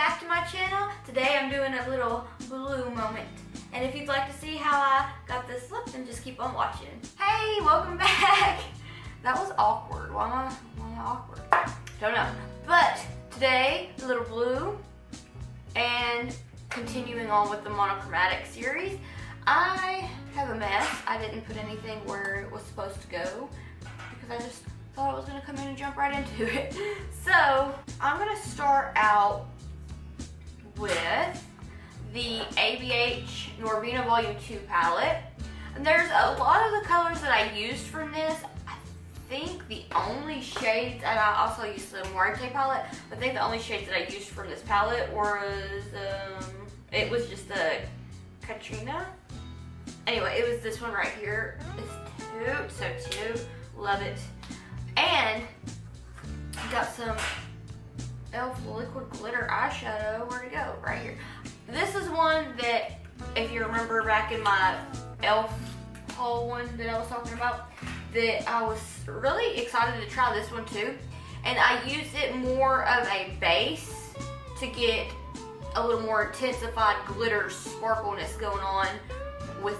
back to my channel. Today I'm doing a little blue moment. And if you'd like to see how I got this look, then just keep on watching. Hey, welcome back. That was awkward. Why am I awkward? Don't know. But today, a little blue, and continuing on with the monochromatic series, I have a mess. I didn't put anything where it was supposed to go because I just thought I was gonna come in and jump right into it. So I'm gonna start out with the ABH Norvina Volume 2 palette. And there's a lot of the colors that I used from this. I think the only shades, and I also used the Muerte palette, I think the only shades that I used from this palette was, it was just the Katrina. Anyway, it was this one right here. It's so cute. Love it. And I got some e.l.f. liquid glitter eyeshadow. Where'd it go? Right here. This is one that, if you remember back in my e.l.f. haul one that I was talking about, that I was really excited to try this one too. And I used it more of a base to get a little more intensified glitter sparkleness going on with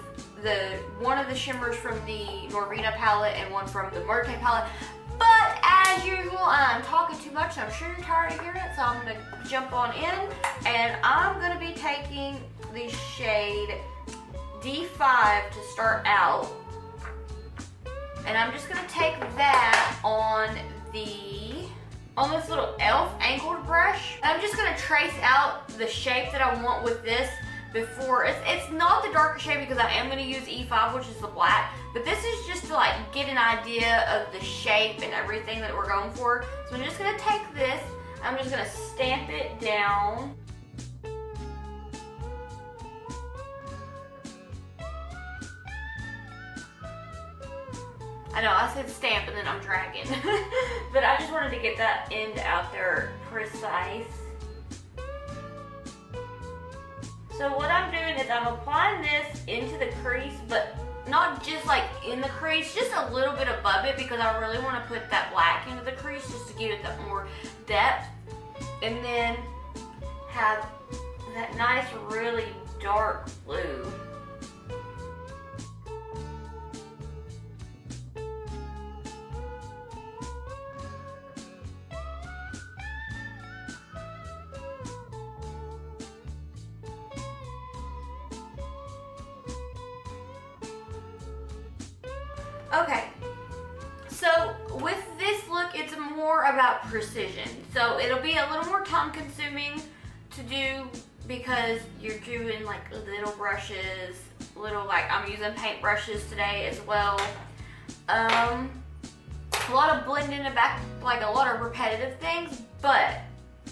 one of the shimmers from the Norvina palette and one from the Muerte palette. But as usual, I'm talking too much, so I'm sure you're tired of hearing it, so I'm going to jump on in, and I'm going to be taking the shade D5 to start out, and I'm just going to take that on this little e.l.f. angled brush. I'm just going to trace out the shape that I want with this before. It's not the darker shade because I am going to use E5, which is the black, but this is just to like get an idea of the shape and everything that we're going for. So I'm just going to take this, I'm just going to stamp it down. I know, I said stamp and then I'm dragging. But I just wanted to get that end out there precise. So what I'm doing is I'm applying this into the crease, but not just like in the crease, just a little bit above it because I really want to put that black into the crease just to give it that more depth. And then have that nice, really dark blue. Okay, so with this look, it's more about precision. So it'll be a little more time consuming to do because you're doing like little brushes, I'm using paint brushes today as well. A lot of blending and back, like a lot of repetitive things, but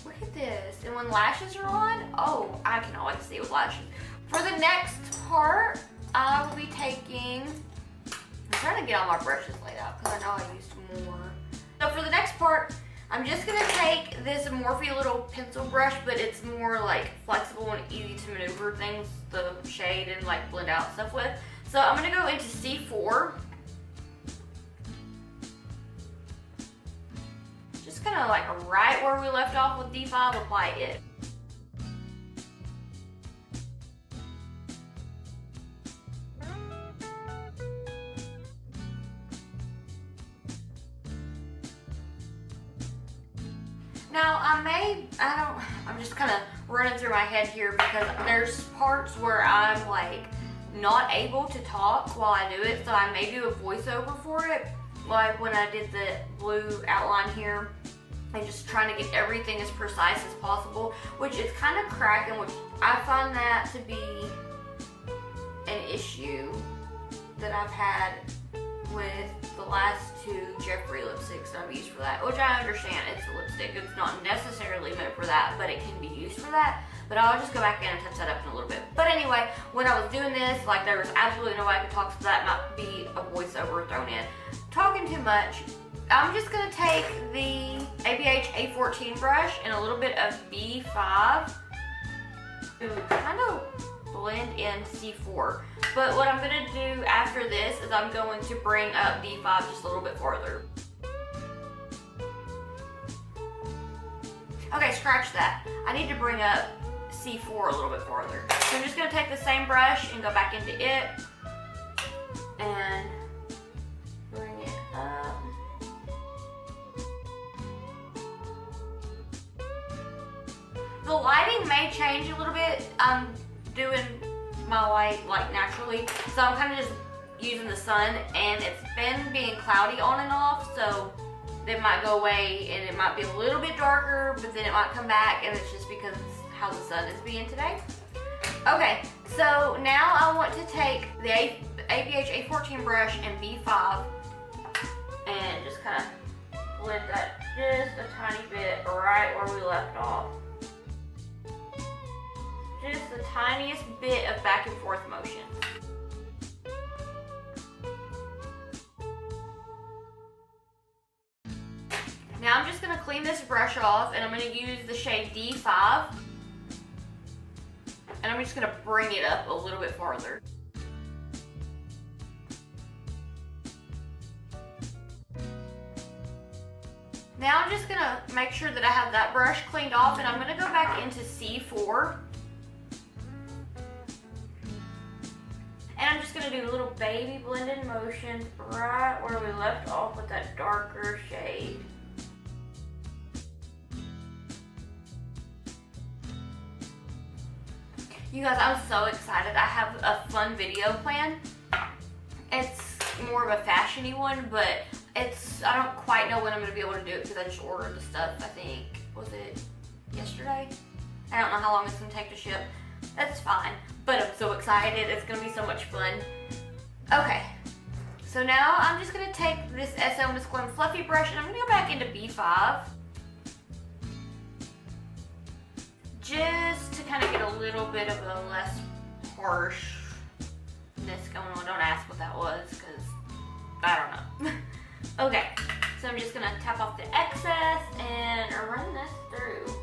look at this. And when lashes are on, oh, I can always see with lashes. For the next part, I will be taking, I'm trying to get all my brushes laid out because I know I used more. So for the next part, I'm just going to take this Morphe little pencil brush, but it's more like flexible and easy to maneuver things, the shade and like blend out stuff with. So I'm going to go into C4. Just kind of like right where we left off with D5, apply it. Now, I'm just kind of running through my head here because there's parts where I'm like not able to talk while I do it, so I may do a voiceover for it, like when I did the blue outline here, and just trying to get everything as precise as possible, which is kind of cracking, which I find that to be an issue that I've had with the last two Jeffree lipsticks that I've used for that, which I understand it's a lipstick. It's not necessarily meant for that, but it can be used for that. But I'll just go back in and touch that up in a little bit. But anyway, when I was doing this, like there was absolutely no way I could talk, so that might be a voiceover thrown in. Talking too much, I'm just gonna take the ABH A14 brush and a little bit of B5 to kind of blend in C4. But what I'm going to do after this is I'm going to bring up D5 just a little bit farther. Okay, scratch that. I need to bring up C4 a little bit farther. So I'm just gonna take the same brush and go back into it and bring it up. The lighting may change a little bit. I'm doing my light like naturally, so I'm kind of just using the sun, and it's been being cloudy on and off, so it might go away and it might be a little bit darker, but then it might come back, and it's just because it's how the sun is being today. Okay, so now I want to take the ABH A14 brush and B5 and just kind of blend that just a tiny bit right where we left off. Just the tiniest bit of back and forth motion. Now I'm just going to clean this brush off, and I'm going to use the shade D5. And I'm just going to bring it up a little bit farther. Now I'm just going to make sure that I have that brush cleaned off, and I'm going to go back into C4. And I'm just going to do little baby blended motions right where we left off with that darker shade. You guys, I'm so excited. I have a fun video planned. It's more of a fashion-y one, but I don't quite know when I'm going to be able to do it because I just ordered the stuff, I think, was it yesterday? I don't know how long it's going to take to ship. That's fine, but I'm so excited. It's going to be so much fun. Okay, so now I'm just going to take this SM Disclaimer Fluffy brush, and I'm going to go back into B5. Just to kind of get a little bit of a less harshness going on. Don't ask what that was, because I don't know. Okay, so I'm just going to tap off the excess and run this through.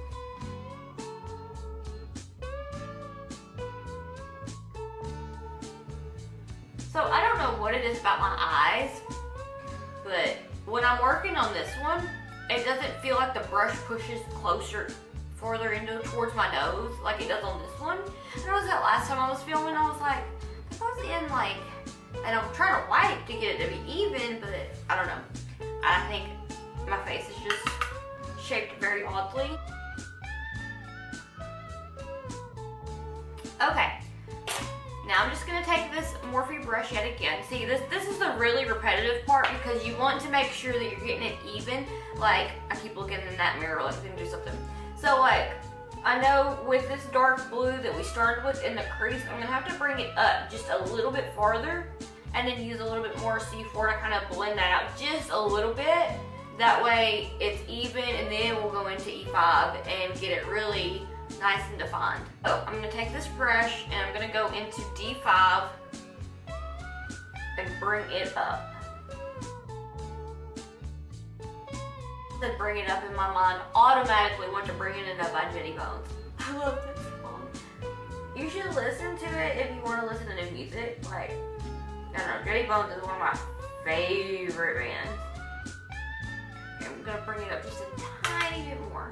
So I don't know what it is about my eyes, but when I'm working on this one, it doesn't feel like the brush pushes further into towards my nose like it does on this one. And it was that last time I was filming, I was like, I was in like, and I'm trying to wipe to get it to be even, but I don't know. I think my face is just shaped very oddly. Okay, now I'm just gonna take this Morphe brush yet again. See, this is the really repetitive part because you want to make sure that you're getting it even. Like, I keep looking in that mirror like I'm gonna do something. So like, I know with this dark blue that we started with in the crease, I'm gonna have to bring it up just a little bit farther and then use a little bit more C4 to kind of blend that out just a little bit. That way it's even, and then we'll go into E5 and get it really nice and defined. So I'm gonna take this brush and I'm gonna go into D5 and bring it up. To bring it up in my mind, automatically want to bring it up by Jenny Bones. I love this song. You should listen to it if you want to listen to new music. Like, I don't know, Jenny Bones is one of my favorite bands. Okay, I'm gonna bring it up just a tiny bit more.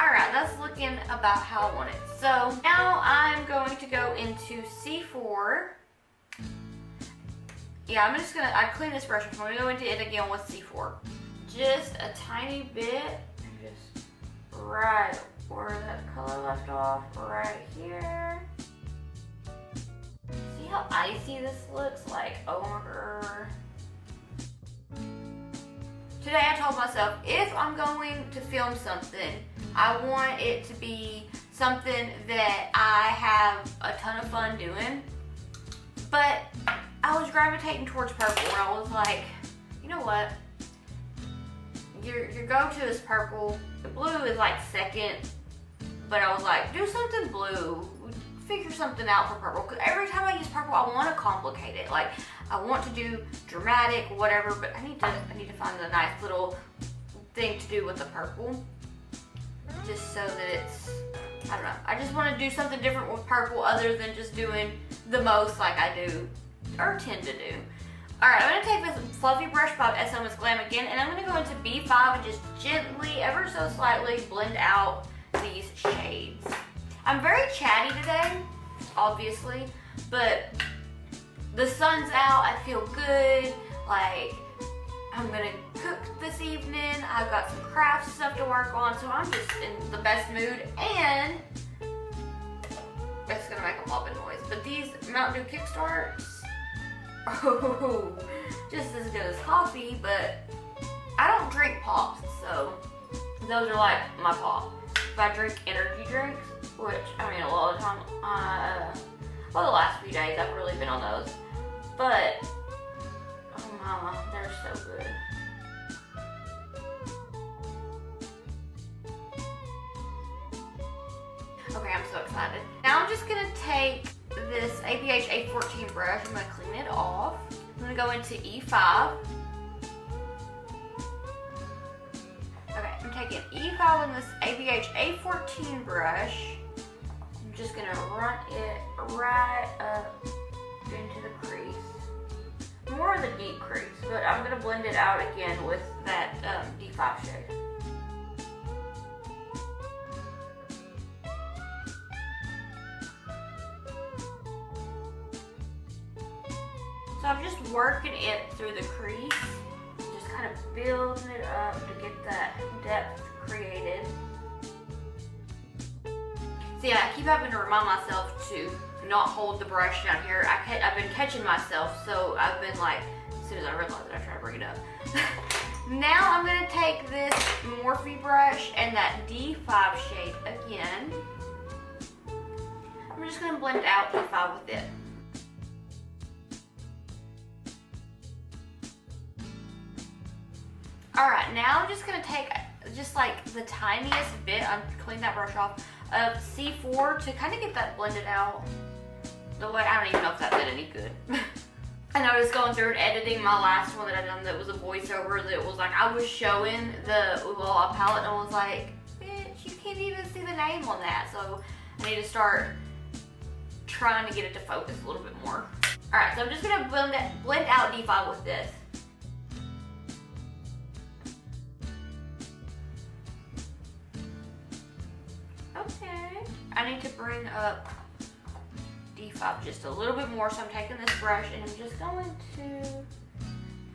Alright, that's looking about how I want it. So now I'm going to go into C4. Yeah, I clean this brush off. I'm gonna go into it again with C4. Just a tiny bit, and just right where that color left off, right here. See how icy this looks? Like, oh my god. Today I told myself, if I'm going to film something, I want it to be something that I have a ton of fun doing. But I was gravitating towards purple, and I was like, you know what? Your go-to is purple. The blue is like second, but I was like, do something blue. Figure something out for purple. Because every time I use purple, I want to complicate it. Like, I want to do dramatic, whatever, but I need to find a nice little thing to do with the purple, just so that it's, I don't know. I just want to do something different with purple other than just doing the most like I do or tend to do. Alright, I'm going to take this fluffy brush by SOS Glam again, and I'm going to go into B5 and just gently, ever so slightly, blend out these shades. I'm very chatty today, obviously, but the sun's out, I feel good, like I'm going to cook this evening, I've got some craft stuff to work on, so I'm just in the best mood, and it's going to make a popping noise, but these Mountain Dew Kickstarts, oh, just as good as coffee, but I don't drink pops, so those are like my pop. If I drink energy drinks, which, I mean, a lot of the time, well, the last few days I've really been on those, but, oh mama, they're so good. Okay, I'm so excited. Now I'm just gonna take this APH A14 brush, I'm gonna clean it off. I'm gonna go into E5. Okay, I'm taking E5 on this APH A14 brush. I'm just gonna run it right up into the crease. More of the deep crease, but I'm gonna blend it out again with that D5 shade. So I'm just working it through the crease, just kind of building it up to get that depth created. So yeah, I keep having to remind myself to not hold the brush down here. I've been catching myself, so I've been like, as soon as I realize it, I try to bring it up. Now I'm gonna take this Morphe brush and that D5 shade again. I'm just gonna blend out D5 with it. Alright, now I'm just going to take just like the tiniest bit, clean that brush off, of C4 to kind of get that blended out the way, I don't even know if that did any good. And I was going through and editing my last one that I done that was a voiceover that was like, I was showing the Ooh La La palette and I was like, bitch, you can't even see the name on that. So I need to start trying to get it to focus a little bit more. Alright, so I'm just going to blend out D5 with this. Okay, I need to bring up D5 just a little bit more, so I'm taking this brush and I'm just going to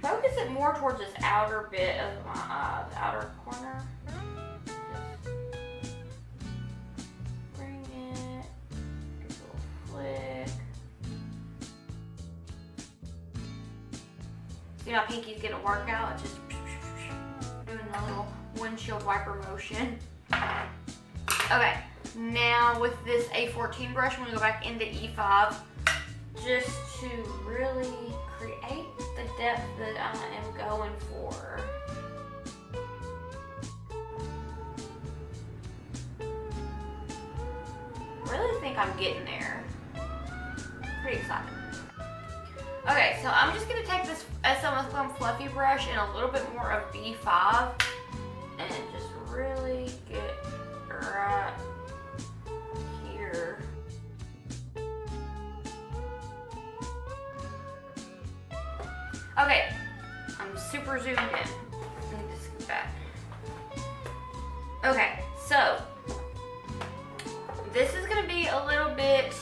focus it more towards this outer bit of my eye, the outer corner. Just bring it, give it a little flick. See, my pinky's getting a workout, it's just doing a little windshield wiper motion. Okay, now with this A14 brush, I'm going to go back into E5 just to really create the depth that I am going for. Really think I'm getting there. Pretty excited. Okay, so I'm just going to take this SOS Glam Fluffy brush and a little bit more of B5 and just really get right here. Okay, I'm super zoomed in. Let me just scoot back. Okay, so this is gonna be a little bit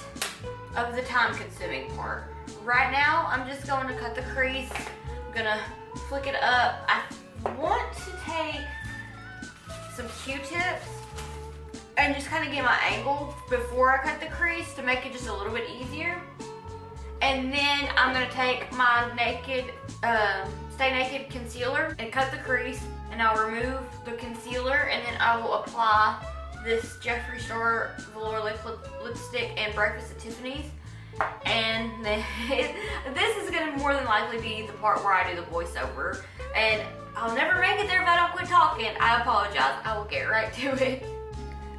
of the time-consuming part. Right now, I'm just going to cut the crease. I'm gonna flick it up. I want to take some Q-tips and just kind of get my angle before I cut the crease to make it just a little bit easier. And then I'm gonna take my Stay Naked concealer and cut the crease, and I'll remove the concealer, and then I will apply this Jeffree Star Velour lipstick and Breakfast at Tiffany's. And then this is gonna more than likely be the part where I do the voiceover, and I'll never make it there if I don't quit talking. I apologize. I will get right to it.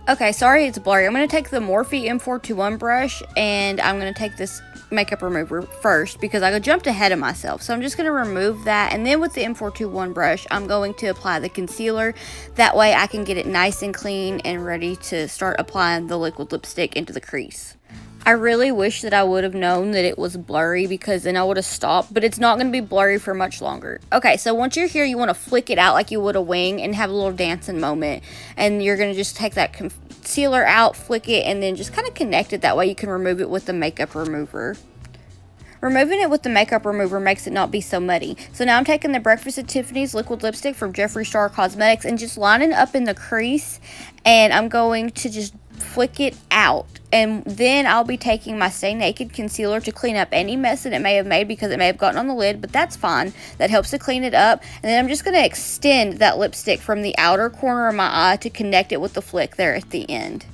Okay, sorry it's blurry. I'm going to take the Morphe M421 brush and I'm going to take this makeup remover first because I jumped ahead of myself. So I'm just going to remove that, and then with the M421 brush, I'm going to apply the concealer. That way I can get it nice and clean and ready to start applying the liquid lipstick into the crease. I really wish that I would have known that it was blurry, because then I would have stopped, but it's not going to be blurry for much longer. Okay, so once you're here, you want to flick it out like you would a wing and have a little dancing moment. And you're going to just take that concealer out, flick it, and then just kind of connect it. That way you can remove it with the makeup remover. Removing it with the makeup remover makes it not be so muddy. So now I'm taking the Breakfast at Tiffany's liquid lipstick from Jeffree Star Cosmetics and just lining up in the crease, and I'm going to just flick it out. And then I'll be taking my Stay Naked concealer to clean up any mess that it may have made, because it may have gotten on the lid, but that's fine. That helps to clean it up. And then I'm just going to extend that lipstick from the outer corner of my eye to connect it with the flick there at the end.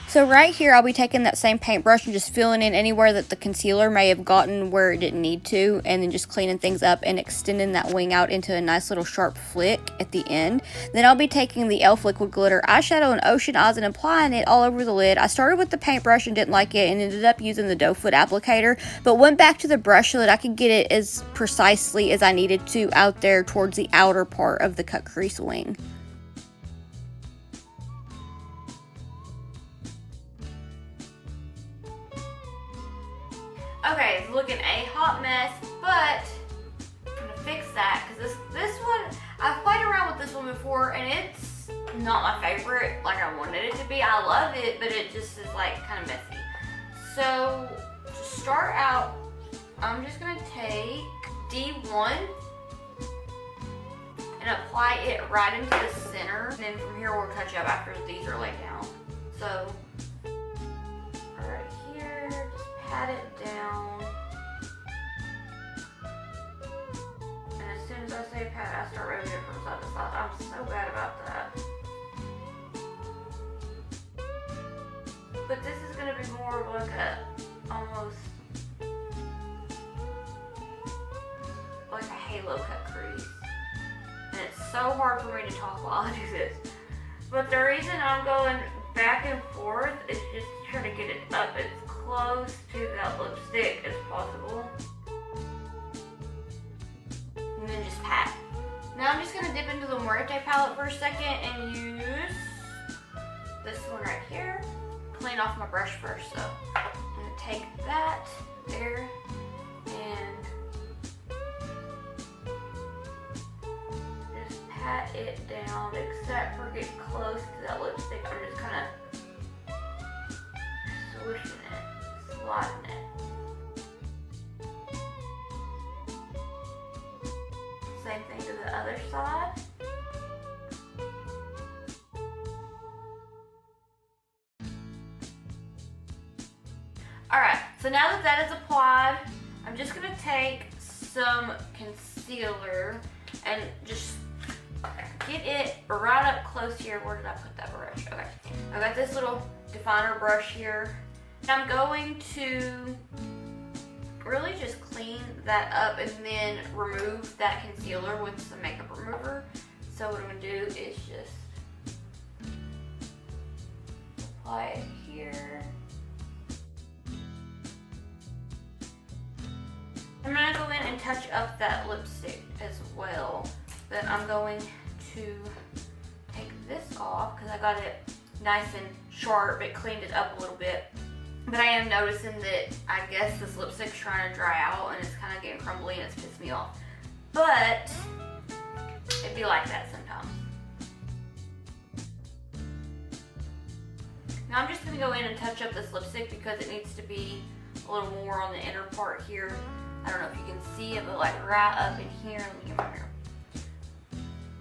So right here, I'll be taking that same paintbrush and just filling in anywhere that the concealer may have gotten where it didn't need to, and then just cleaning things up and extending that wing out into a nice little sharp flick at the end. Then I'll be taking the e.l.f. Liquid Glitter eyeshadow in Ocean Eyes and applying it all over the lid. I started with the paintbrush and didn't like it and ended up using the doe foot applicator, but went back to the brush so that I could get it as precisely as I needed to out there towards the outer part of the cut crease wing. Okay, it's looking a hot mess, but I'm gonna fix that because this one, I've played around with this one before and it's not my favorite like I wanted it to be. I love it, but it just is like kind of messy. So to start out, I'm just gonna take D1 and apply it right into the center. And then from here we'll touch up after these are laid down. So right here, just pat it down. And as soon as I say pat, I start rubbing it from side to side. I'm so bad about that. But this is going to be more of like a, almost like a halo cut crease. And it's so hard for me to talk while I do this. But the reason I'm going back and forth is just to try to get it up as close to that lipstick as possible. And then just pat. Now I'm just going to dip into the Muerte palette for a second and use this one right here. Clean off my brush first, so I'm going to take that there and just pat it down, except for getting close to that lipstick. I'm just kind of swishing it, sliding it. Same thing to the other side. Alright, so now that that is applied, I'm just going to take some concealer and just get it right up close here. Where did I put that brush? Okay, I got this little definer brush here. I'm going to really just clean that up and then remove that concealer with some makeup remover. So what I'm going to do is just apply it here. I'm going to go in and touch up that lipstick as well. Then I'm going to take this off because I got it nice and sharp. It cleaned it up a little bit. But I am noticing that I guess this lipstick's trying to dry out and it's kind of getting crumbly and it's pissed me off. But it'd be like that sometimes. Now I'm just going to go in and touch up this lipstick because it needs to be a little more on the inner part here. I don't know if you can see it, but like right up in here, let me get my mirror.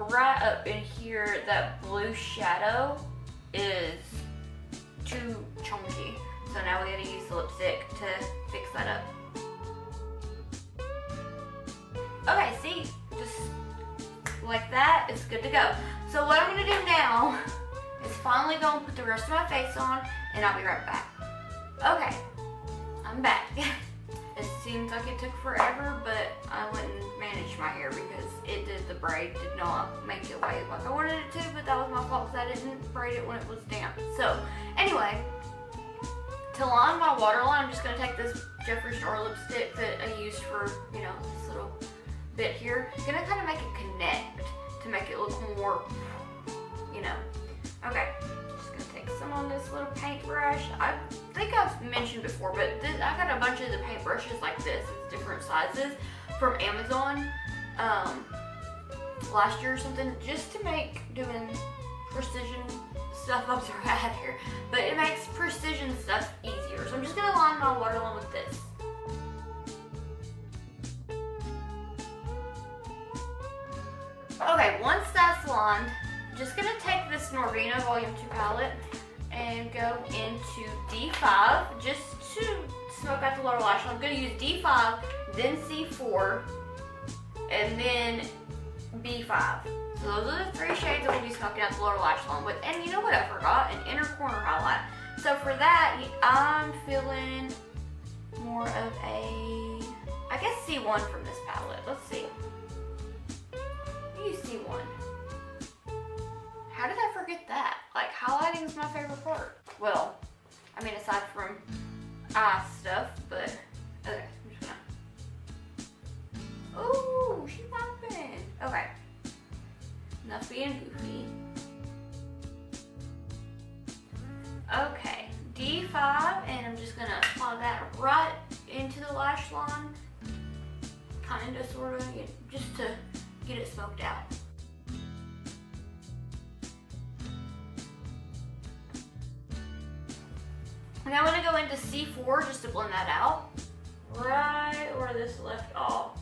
Right up in here, that blue shadow is too chunky. So now we gotta use the lipstick to fix that up. Okay, see, just like that, it's good to go. So what I'm gonna do now is finally go and put the rest of my face on, and I'll be right back. Okay, I'm back. It seems like it took forever, but I wouldn't manage my hair because the braid did not make it wave like I wanted it to, but that was my fault because I didn't braid it when it was damp. So anyway, to line my waterline, I'm just going to take this Jeffree Star lipstick that I used for, you know, this little bit here. I'm going to kind of make it connect to make it look more, you know. Okay, just going to take some on this little paintbrush. I think I've mentioned before, but I got a bunch of the paintbrushes like this. It's different sizes from Amazon last year or something, just to make doing precision stuff. I'm sorry, I had hair, but it makes precision stuff easier. So I'm just gonna line my waterline with this. Okay, once that's lined, just gonna take this Norvina Volume 2 palette and go into D5 just to smoke out the lower lash line. I'm gonna use D5, then C4, and then B5. So those are the 3 shades that we'll be smoking out the lower lash line with. And you know what I forgot? An inner corner highlight. So for that, I'm feeling more of a, I guess C1 from this palette. Let's see. Use C1. How did I forget that? Like, highlighting is my favorite part. Well, I mean, aside from eye stuff, but okay, I'm just gonna. Ooh, she's popping. Okay. Enough being goofy. Okay, D5, and I'm just gonna apply that right into the lash line. Kinda, sorta, just to get it smoked out. Now I'm gonna go into C4 just to blend that out. Right where this left off.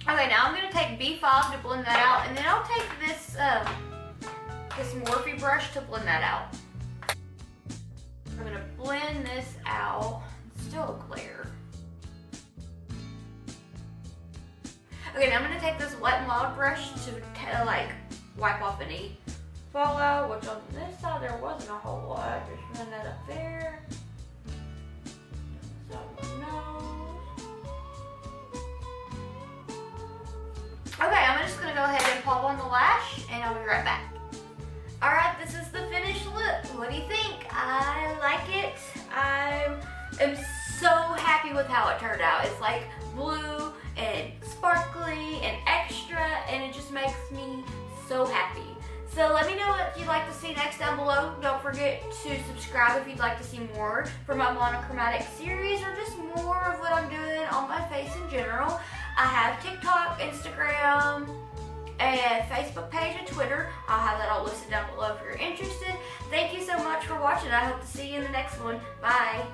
Okay, now I'm gonna take B5 to blend that out, and then I'll take this this Morphe brush to blend that out. I'm gonna blend this out. It's still a glare. Okay, now I'm gonna take this Wet n Wild brush to like wipe off any fallout, which on this side there wasn't a whole lot. Just run that up there. Okay, I'm just gonna go ahead and pop on the lash, and I'll be right back. Alright, this is the finished look. What do you think? I like it. I am so happy with how it turned out. It's like blue and sparkly and extra, and it just makes me so happy. So let me know what you'd like to see next down below. Don't forget to subscribe if you'd like to see more from my monochromatic series, or just more of what I'm doing on my face in general. I have TikTok, Instagram, and Facebook page and Twitter. I'll have that all listed down below if you're interested. Thank you so much for watching. I hope to see you in the next one. Bye.